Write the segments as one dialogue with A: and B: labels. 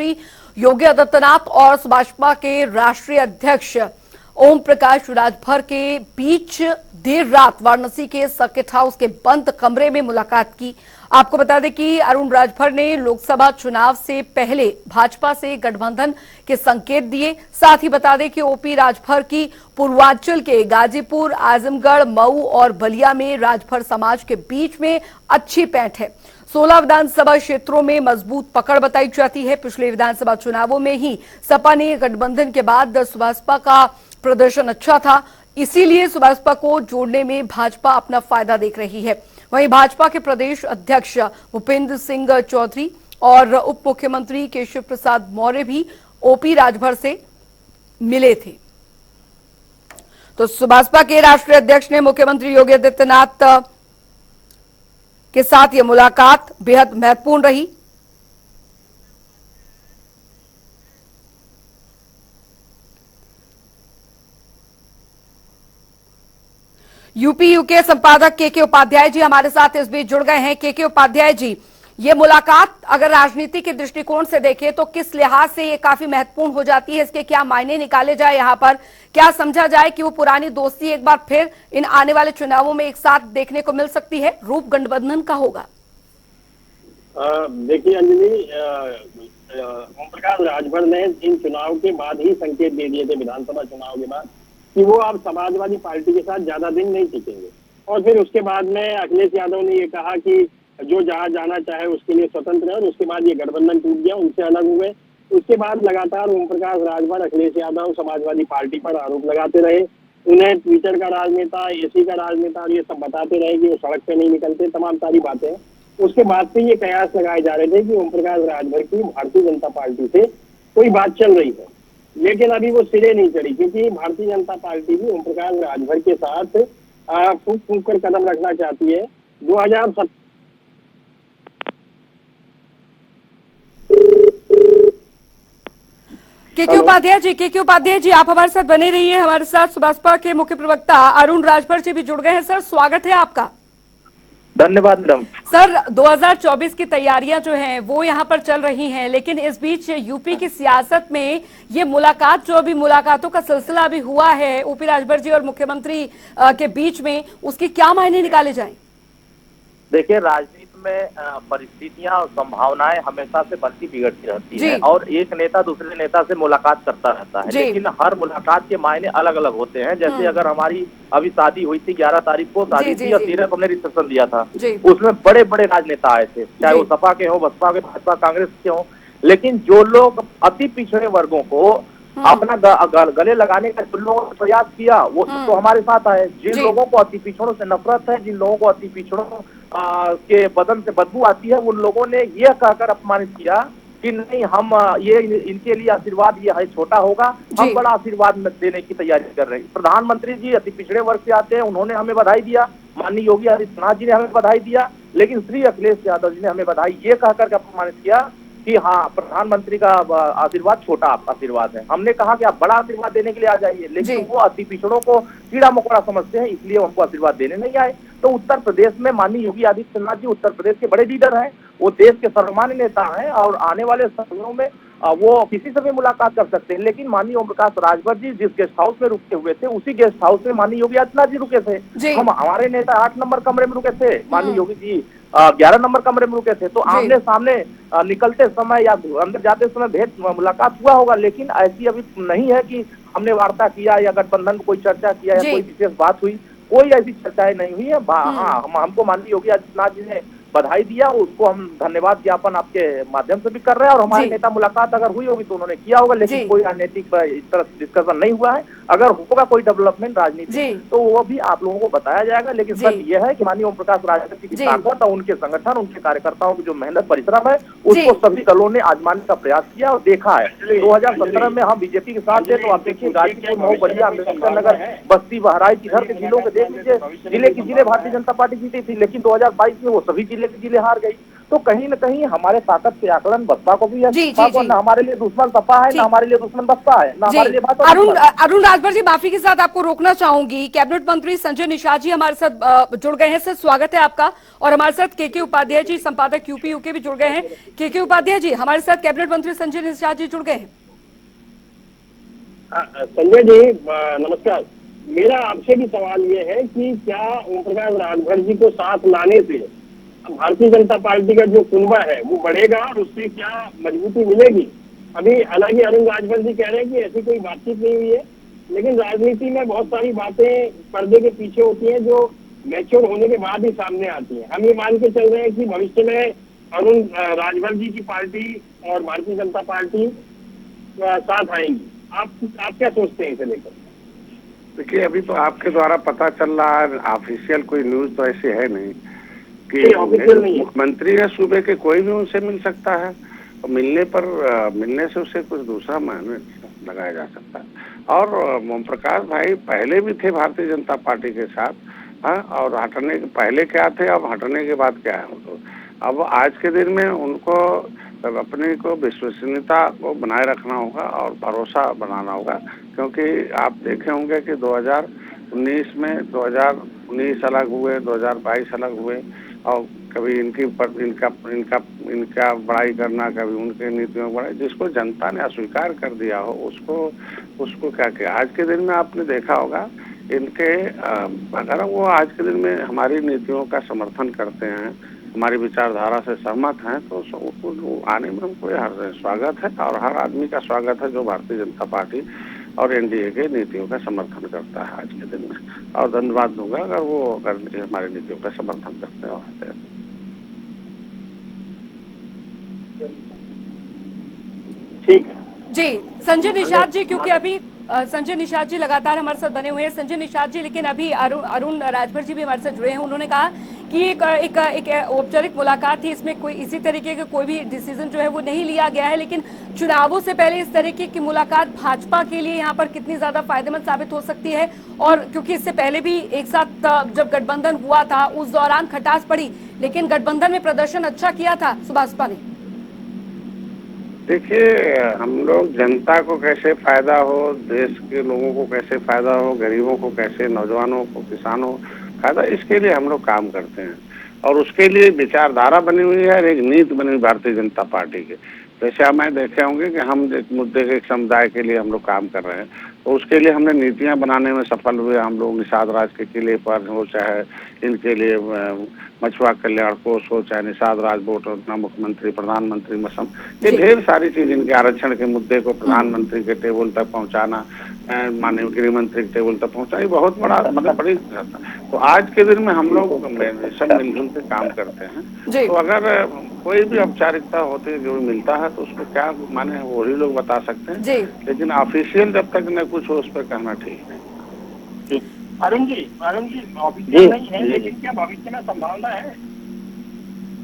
A: योगी आदित्यनाथ और भाजपा के राष्ट्रीय अध्यक्ष ओम प्रकाश राजभर के बीच देर रात वाराणसी के सर्किट हाउस के बंद कमरे में मुलाकात की। आपको बता दें कि अरुण राजभर ने लोकसभा चुनाव से पहले भाजपा से गठबंधन के संकेत दिए। साथ ही बता दें कि ओपी राजभर की पूर्वांचल के गाजीपुर, आजमगढ़, मऊ और बलिया में राजभर समाज के बीच में अच्छी पैठ है। 16 विधानसभा क्षेत्रों में मजबूत पकड़ बताई जाती है। पिछले विधानसभा चुनावों में ही सपा ने गठबंधन के बाद सुभाषपा का प्रदर्शन अच्छा था, इसीलिए सुभाषपा को जोड़ने में भाजपा अपना फायदा देख रही है। वहीं भाजपा के प्रदेश अध्यक्ष भूपेंद्र सिंह चौधरी और उप मुख्यमंत्री केशव प्रसाद मौर्य भी ओपी राजभर से मिले थे। तो सुभाषपा के राष्ट्रीय अध्यक्ष ने मुख्यमंत्री योगी आदित्यनाथ के साथ यह मुलाकात बेहद महत्वपूर्ण रही। यूपी यूके संपादक के उपाध्याय जी हमारे साथ इस बीच जुड़ गए हैं। के उपाध्याय जी, ये मुलाकात अगर राजनीति के दृष्टिकोण से देखें तो किस लिहाज से ये काफी महत्वपूर्ण हो जाती है? इसके क्या मायने निकाले जाए? यहाँ पर क्या समझा जाए कि वो पुरानी दोस्ती एक बार फिर इन आने वाले चुनावों में एक साथ देखने को मिल सकती है? रूप गठबंधन का होगा।
B: देखिए अंजलि, ओम प्रकाश राजभर ने इन चुनाव के बाद ही संकेत दे दिए थे, विधानसभा चुनाव के बाद, कि वो अब समाजवादी पार्टी के साथ ज्यादा दिन नहीं टिकेंगे। और फिर उसके बाद में अखिलेश यादव ने ये कहा कि जो जहां जाना चाहे उसके लिए स्वतंत्र है, और उसके बाद ये गठबंधन टूट गया, उनसे अलग हुए। उसके बाद लगातार ओम प्रकाश राजभर, अखिलेश यादव समाजवादी पार्टी पर आरोप लगाते रहे। उन्हें ट्विटर का राजनेता, एसी का राजनेता और ये सब बताते रहे कि वो सड़क पे नहीं निकलते, तमाम सारी बातें। उसके बाद से ये कयास लगाए जा रहे थे कि ओम प्रकाश राजभर की भारतीय जनता पार्टी से कोई बात चल रही है, लेकिन अभी वो सिरे नहीं चढ़ी, क्योंकि भारतीय जनता पार्टी भी ओम प्रकाश राजभर के साथ फूंक फूंक कर कदम रखना चाहती है। 2007
A: के उपाध्याय जी आप हमारे साथ बने रहिए। हमारे साथ सुभाषपा के मुख्य प्रवक्ता अरुण राजभर जी भी जुड़ गए हैं। सर, स्वागत है आपका।
C: धन्यवाद मैडम।
A: सर, 2024 की तैयारियां जो हैं वो यहां पर चल रही हैं, लेकिन इस बीच यूपी की सियासत में ये मुलाकात, जो अभी मुलाकातों का सिलसिला अभी हुआ है ओपी राजभर जी और मुख्यमंत्री के बीच में, उसके क्या मायने निकाले जाएं?
C: देखिए, राजनीति में परिस्थितियां और संभावनाएं हमेशा से बनती बिगड़ती रहती है, और एक नेता दूसरे नेता से मुलाकात करता रहता है, लेकिन हर मुलाकात के मायने अलग अलग होते हैं। जैसे अगर हमारी अभी शादी हुई थी, 11 तारीख को शादी थी और 13 को हमने रिसेप्शन दिया था, उसमें बड़े बड़े राजनेता आए थे, चाहे वो सपा के हो, बसपा के, भाजपा, कांग्रेस के हो। लेकिन जो लोग अति पिछड़े वर्गों को अपना गले लगाने का जिन लोगों ने प्रयास किया, वो तो हमारे साथ आए। जिन लोगों को अति पिछड़ों से नफरत है, जिन लोगों को अति पिछड़ों के बदन से बदबू आती है, उन लोगों ने यह कहकर अपमानित किया कि नहीं, हम ये इनके लिए आशीर्वाद ये है छोटा होगा, हम बड़ा आशीर्वाद देने की तैयारी कर रहे हैं। प्रधानमंत्री जी अति पिछड़े वर्ग से आते हैं, उन्होंने हमें बधाई दिया, माननीय योगी आदित्यनाथ जी ने हमें बधाई दिया, लेकिन श्री अखिलेश यादव जी ने हमें बधाई ये कहकर अपमानित किया कि हाँ, प्रधानमंत्री का आशीर्वाद छोटा आशीर्वाद है। हमने कहा कि आप बड़ा आशीर्वाद देने के लिए आ जाइए, लेकिन वो अति पिछड़ों को कीड़ा मकोड़ा समझते हैं, इसलिए हमको आशीर्वाद देने नहीं आए। तो उत्तर प्रदेश में माननीय योगी आदित्यनाथ जी उत्तर प्रदेश के बड़े लीडर हैं, वो देश के सर्वमान्य नेता हैं, और आने वाले समयों में वो किसी से भी मुलाकात कर सकते हैं। लेकिन माननीय ओम प्रकाश राजभर जी जिस गेस्ट हाउस में रुके हुए थे, उसी गेस्ट हाउस में माननीय योगी आदित्यनाथ जी रुके थे। हमारे नेता 8 नंबर कमरे में रुके थे, माननीय योगी जी 11 नंबर कमरे में रुके थे। तो आमने सामने निकलते समय या अंदर जाते समय भेंट मुलाकात हुआ होगा, लेकिन ऐसी अभी नहीं है कि हमने वार्ता किया या गठबंधन कोई चर्चा किया या कोई विशेष बात हुई, कोई ऐसी चर्चाएं नहीं हुई है। हाँ, हमको माननीय योगी आदित्यनाथ जी ने बधाई दिया, उसको हम धन्यवाद ज्ञापन आपके माध्यम से भी कर रहे हैं, और हमारे नेता मुलाकात अगर हुई होगी तो उन्होंने किया होगा, लेकिन कोई राजनीतिक इस तरह डिस्कशन नहीं हुआ है। अगर होगा कोई डेवलपमेंट राजनीति तो वो भी आप लोगों को बताया जाएगा। लेकिन सच यह है कि माननीय ओम प्रकाश राजभर की ताकत और उनके संगठन, उनके कार्यकर्ताओं की जो मेहनत परिश्रम है, उसको सभी दलों ने आजमाने का प्रयास किया और देखा है। 2017 में हम बीजेपी के साथ थे, तो आप देखिए गाजीपुर, मऊ, बलिया, अम्बेडकर नगर, बस्ती, बहराइच, इधर के जिलों को देख लीजिए, जिले की जिले भारतीय जनता पार्टी जीती थी, लेकिन 2022 में वो सभी जिले के जिले हार गई। तो कहीं न कहीं हमारे ताकत के आकलन बसपा को भी है।
A: जी,
C: सपा
A: जी,
C: को
A: जी।
C: न हमारे लिए दुश्मन सपा है, न
A: ठीक।
C: हमारे लिए दुश्मन बसपा है, न
A: जी,
C: हमारे लिए भाजपा
A: अरुण
C: दुश्मन है।
A: अरुण राजभर जी, माफी के साथ आपको रोकना चाहूंगी। कैबिनेट मंत्री संजय निषाद जी हमारे साथ जुड़ गए हैं। सर, स्वागत है आपका। और हमारे साथ के उपाध्याय जी, संपादक यूपी यूके भी जुड़ गए हैं। के उपाध्याय जी, हमारे साथ कैबिनेट मंत्री संजय निषाद जी जुड़ गए हैं।
B: संजय जी, नमस्कार। मेरा आपसे भी सवाल ये है कि क्या ओम प्रकाश राजभर जी को साथ लाने से भारतीय जनता पार्टी का जो कुनबा है वो बढ़ेगा और उससे क्या मजबूती मिलेगी? अभी हालांकि अरुण राजभर जी कह रहे हैं कि ऐसी कोई बातचीत नहीं हुई है, लेकिन राजनीति में बहुत सारी बातें पर्दे के पीछे होती हैं जो मैच्योर होने के बाद ही सामने आती हैं। हम ये मान के चल रहे हैं कि भविष्य में अरुण राजभर जी की पार्टी और भारतीय जनता पार्टी साथ आएंगी। आप क्या सोचते हैं इसे लेकर?
D: देखिए, अभी तो आपके द्वारा पता चल रहा है, ऑफिशियल कोई न्यूज तो ऐसी है नहीं कि
B: ऑफिशियल नहीं है।
D: मुख्यमंत्री या सूबे के कोई भी उनसे मिल सकता है और मिलने से उसे कुछ दूसरा मायने लगाया जा सकता है। और ओम प्रकाश भाई पहले भी थे भारतीय जनता पार्टी के साथ, हाँ, और हटने के पहले क्या थे, अब हटने के बाद क्या है। तो अब आज के दिन में उनको अपने को विश्वसनीयता को बनाए रखना होगा और भरोसा बनाना होगा, क्योंकि आप देखे होंगे कि 2019 में 2019 अलग हुए, 2022 अलग हुए, और कभी इनका बड़ाई करना, कभी उनके नीतियों बड़ाई, जिसको जनता ने अस्वीकार कर दिया हो उसको क्या किया। आज के दिन में आपने देखा होगा इनके अगर वो आज के दिन में हमारी नीतियों का समर्थन करते हैं, हमारी विचारधारा से सहमत हैं, तो उसको आने में हमको स्वागत है, और हर आदमी का स्वागत है जो भारतीय जनता पार्टी और एनडीए के नीतियों का समर्थन करता है आज के दिन में। और धन्यवाद दूंगा अगर हमारी नीतियों का समर्थन करते हैं।
B: ठीक है
A: जी, संजय निषाद जी, क्योंकि अभी संजय निषाद जी लगातार हमारे साथ बने हुए हैं। संजय निषाद जी, लेकिन अभी अरुण राजभर जी भी हमारे साथ जुड़े हैं। उन्होंने कहा कि एक औपचारिक मुलाकात थी, इसमें कोई इसी तरीके का कोई भी डिसीजन जो है वो नहीं लिया गया है, लेकिन चुनावों से पहले इस तरीके की मुलाकात भाजपा के लिए यहाँ पर कितनी ज्यादा फायदेमंद साबित हो सकती है। और क्योंकि इससे पहले भी एक साथ जब गठबंधन हुआ था उस दौरान खटास पड़ी, लेकिन गठबंधन में प्रदर्शन अच्छा किया था सुभाषपा ने।
D: देखिए, हम लोग जनता को कैसे फायदा हो, देश के लोगों को कैसे फायदा हो, गरीबों को कैसे, नौजवानों को, किसानों को फायदा, इसके लिए हम लोग काम करते हैं। और उसके लिए विचारधारा बनी हुई है, एक नीति बनी हुई भारतीय जनता पार्टी की। जैसे आप मैं देखे होंगे कि हम एक मुद्दे के समुदाय के लिए हम लोग काम कर रहे हैं, तो उसके लिए हमने नीतियां बनाने में सफल हुए। हम लोग निषाद राज के किले पर हो, चाहे इनके लिए मछुआ कल्याण कोष हो, चाहे निषाद राज बोट अपना मुख्यमंत्री, प्रधानमंत्री मसम, ये ढेर सारी चीज, इनके आरक्षण के मुद्दे को प्रधानमंत्री के टेबल तक पहुंचाना, माननीय गृह मंत्री के टेबल तक पहुंचाना, ये बहुत बड़ा मतलब बड़ी। तो आज के दिन में हम लोग सब मिलजुल के काम करते हैं। तो अगर कोई भी औपचारिकता होती है, जो मिलता है, तो उसको क्या माने वही लोग बता सकते हैं, लेकिन ऑफिशियल जब तक न कुछ हो उस पर कहना ठीक है।
B: अरुण जी ऑफिशियल नहीं है, लेकिन क्या भविष्य में संभावना है?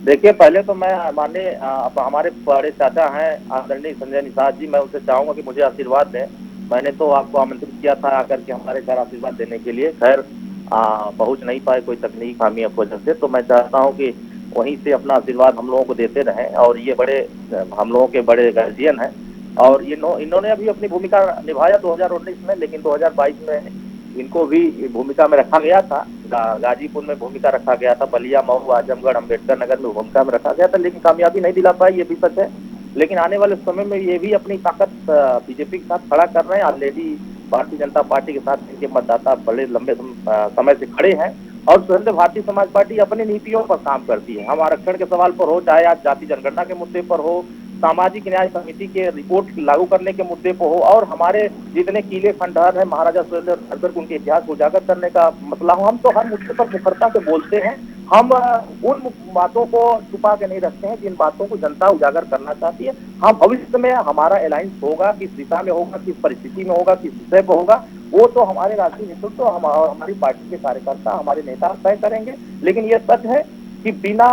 C: देखिए, पहले तो मैं माननीय हमारे बड़े चाचा हैं आदरणीय संजय निषाद जी, मैं उनसे चाहूंगा कि मुझे आशीर्वाद दें। मैंने तो आपको आमंत्रित किया था आकर के हमारे घर आशीर्वाद देने के लिए, खैर पहुंच नहीं पाए कोई तकनीकी खामी की वजह से। तो मैं चाहता हूं कि वहीं से अपना आशीर्वाद हम लोगों को देते रहें। और ये हम लोगों के बड़े गार्जियन हैं, और इन्होंने अभी अपनी भूमिका निभाया 2019 में, लेकिन 2022 में इनको भी भूमिका में रखा गया था। गाजीपुर में भूमिका रखा गया था, बलिया, मऊ, आजमगढ़, अम्बेडकर नगर में भूमिका में रखा गया था, लेकिन कामयाबी नहीं दिला पाई, ये भी सच है। लेकिन आने वाले समय में ये भी अपनी ताकत बीजेपी के साथ खड़ा कर रहे हैं। ऑलरेडी भारतीय जनता पार्टी के साथ इनके मतदाता बड़े लंबे समय से खड़े हैं, और स्वतंत्र भारतीय समाज पार्टी अपनी नीतियों पर काम करती है। हम आरक्षण के सवाल पर हो, चाहे आज जाति जनगणना के मुद्दे पर हो, सामाजिक न्याय समिति के रिपोर्ट लागू करने के मुद्दे पर हो, और हमारे जितने किले खंडहर है, महाराजा सुहेलदेव उनके इतिहास को उजागर करने का मसला हो, हम तो हर मुद्दे पर मुखरता से बोलते हैं। हम उन बातों को छुपा के नहीं रखते हैं जिन बातों को जनता उजागर करना चाहती है। हम भविष्य में हमारा अलायंस होगा, किस दिशा में होगा, किस परिस्थिति में होगा, किस विषय पर होगा, वो तो हमारे राष्ट्रीय नेतृत्व, हमारी पार्टी के कार्यकर्ता, हमारे नेता तय करेंगे। लेकिन ये सच है कि बिना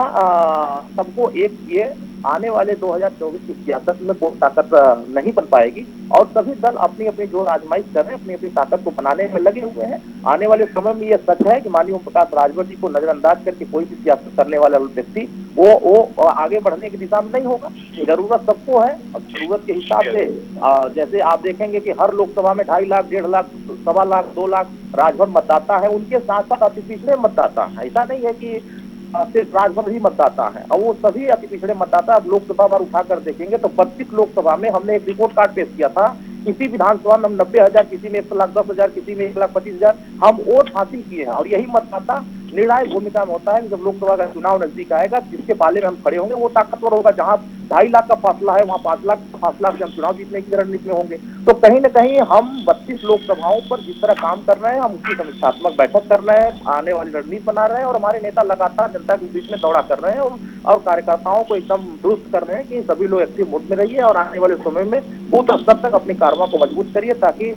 C: सबको एक किए आने वाले 2024 की सियासत में कोई ताकत नहीं बन पाएगी और सभी दल अपनी अपनी जो आजमाइश कर रहे हैं अपनी अपनी ताकत को बनाने में लगे हुए हैं। आने वाले समय में यह सच है कि माननीय ओम प्रकाश राजभर जी को नजरअंदाज करके कोई भी सियासत करने वाला व्यक्ति वो आगे बढ़ने की दिशा में नहीं होगा। जरूरत सबको है। अब जरूरत के हिसाब से जैसे आप देखेंगे कि हर लोकसभा में 2.5 लाख 1.5 लाख 1.25 लाख 2 लाख राजभर मतदाता है, उनके साथ साथ अति पिछड़े मतदाता है। ऐसा नहीं है कि सिर्फ राजभर ही मतदाता है और वो सभी अति पिछड़े मतदाता। अब लोकसभा बार उठाकर देखेंगे तो 32 लोकसभा में हमने एक रिपोर्ट कार्ड पेश किया था। किसी विधानसभा में हम 90,000, किसी में 1,10,000, किसी में 1,25,000 हम वोट हासिल किए हैं और यही मतदाता निर्णायक भूमिका में होता है। जब लोकसभा का चुनाव नजदीक आएगा जिसके पाले में हम खड़े होंगे वो ताकतवर होगा। जहां 2.5 लाख का फासला है वहां 5 लाख का फासला से हम चुनाव जीतने की रणनीति में होंगे। तो कहीं न कहीं हम 32 लोकसभाओं पर जिस तरह काम कर रहे हैं हम उसकी समीक्षात्मक बैठक कर रहे हैं, आने वाली रणनीति बना रहे हैं और हमारे नेता लगातार जनता के बीच में दौड़ा कर रहे हैं और कार्यकर्ताओं को एकदम दुरुस्त कर रहे हैं कि सभी लोग एक्टिव मोड में रहिए और आने वाले समय में बूथ स्तर तक अपनी कार्रवाई को मजबूत करिए ताकि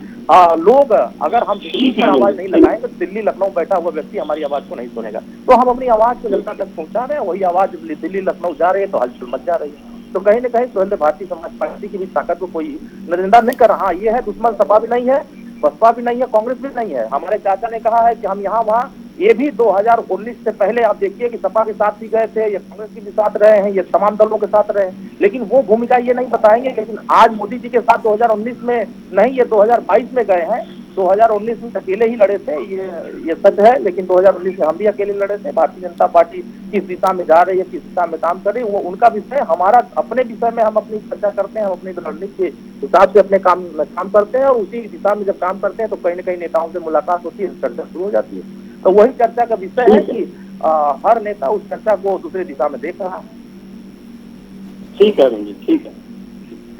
C: लोग अगर हम दिल्ली पर आवाज नहीं लगाएंगे तो दिल्ली लखनऊ बैठा हुआ व्यक्ति हमारी आवाज को नहीं सुनेगा। तो हम अपनी आवाज को जनता तक पहुंचा रहे हैं, वही आवाज दिल्ली लखनऊ जा रही है तो हलचल मच जा रही है। तो कहीं न कहीं स्वतंत्र भारतीय समाज पार्टी की भी ताकत को कोई नजरअंदाज नहीं कर रहा। ये है दुश्मन सपा भी नहीं है, बसपा भी नहीं है, कांग्रेस भी नहीं है। हमारे चाचा ने कहा है कि हम यहाँ वहाँ, ये भी 2019 से पहले आप देखिए कि सपा के साथ भी गए थे, ये कांग्रेस के भी साथ रहे हैं, ये तमाम दलों के साथ रहे हैं, लेकिन वो भूमिका ये नहीं बताएंगे। लेकिन आज मोदी जी के साथ 2019 में नहीं, ये 2022 में गए हैं। 2019 में अकेले ही लड़े थे, ये सच है, लेकिन 2019 में हम भी अकेले लड़े थे। भारतीय जनता पार्टी किस दिशा में जा रही है, किस दिशा में काम कर रही है, वो उनका विषय। हमारा अपने विषय में हम अपनी चर्चा करते हैं, हम अपनी रणनीति के हिसाब से अपने काम करते हैं और उसी दिशा में जब काम करते हैं तो कहीं न कहीं नेताओं से मुलाकात होती है, चर्चा शुरू हो जाती है। तो वही चर्चा का विषय है कि हर नेता उस चर्चा को दूसरी दिशा में देख रहा है।
B: ठीक है रंजीत, ठीक है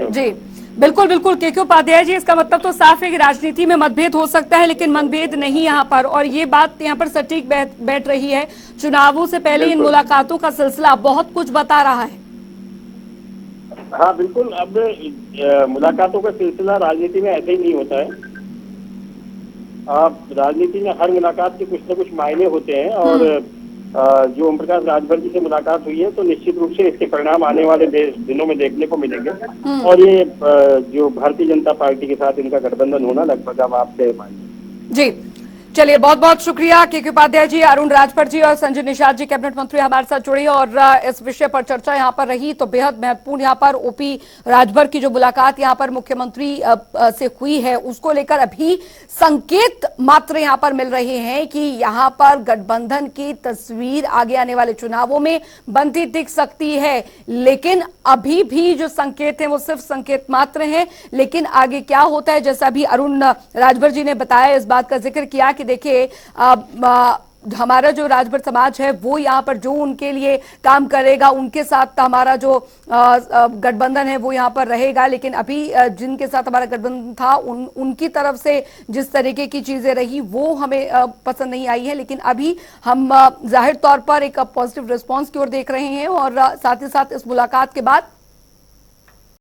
A: जी, बिल्कुल बिल्कुल के उपाध्याय जी, इसका मतलब तो साफ है कि राजनीति में मतभेद हो सकता है लेकिन मतभेद नहीं यहाँ पर, और ये बात यहाँ पर सटीक बैठ रही है। चुनावों से पहले इन मुलाकातों का सिलसिला बहुत कुछ बता रहा है।
B: हाँ बिल्कुल, अब मुलाकातों का सिलसिला राजनीति में ऐसे ही नहीं होता है। आप राजनीति में हर मुलाकात के कुछ न कुछ मायने होते हैं और जो ओम प्रकाश राजभर जी से मुलाकात हुई है तो निश्चित रूप से इसके परिणाम आने वाले दिनों में देखने को मिलेंगे। और ये जो भारतीय जनता पार्टी के साथ इनका गठबंधन होना लगभग अब आप तय मानिए।
A: जी, चलिए बहुत बहुत शुक्रिया के उपाध्याय जी, अरुण राजभर जी और संजय निषाद जी कैबिनेट मंत्री हमारे साथ जुड़े और इस विषय पर चर्चा यहाँ पर रही। तो बेहद महत्वपूर्ण यहाँ पर ओपी राजभर की जो मुलाकात यहाँ पर मुख्यमंत्री से हुई है उसको लेकर अभी संकेत मात्र यहाँ पर मिल रहे हैं कि यहाँ पर गठबंधन की तस्वीर आगे आने वाले चुनावों में बनती दिख सकती है, लेकिन अभी भी जो संकेत है वो सिर्फ संकेत मात्र है। लेकिन आगे क्या होता है, जैसा अभी अरुण राजभर जी ने बताया, इस बात का जिक्र किया कि देखिए हमारा जो राजभर समाज है वो यहाँ पर जो उनके लिए काम करेगा उनके साथ हमारा जो गठबंधन है वो यहाँ पर रहेगा। लेकिन अभी जिनके साथ हमारा गठबंधन था उनकी तरफ से जिस तरीके की चीजें रही वो हमें पसंद नहीं आई है। लेकिन अभी हम जाहिर तौर पर एक पॉजिटिव रिस्पांस की ओर देख रहे हैं और साथ ही साथ इस मुलाकात के बाद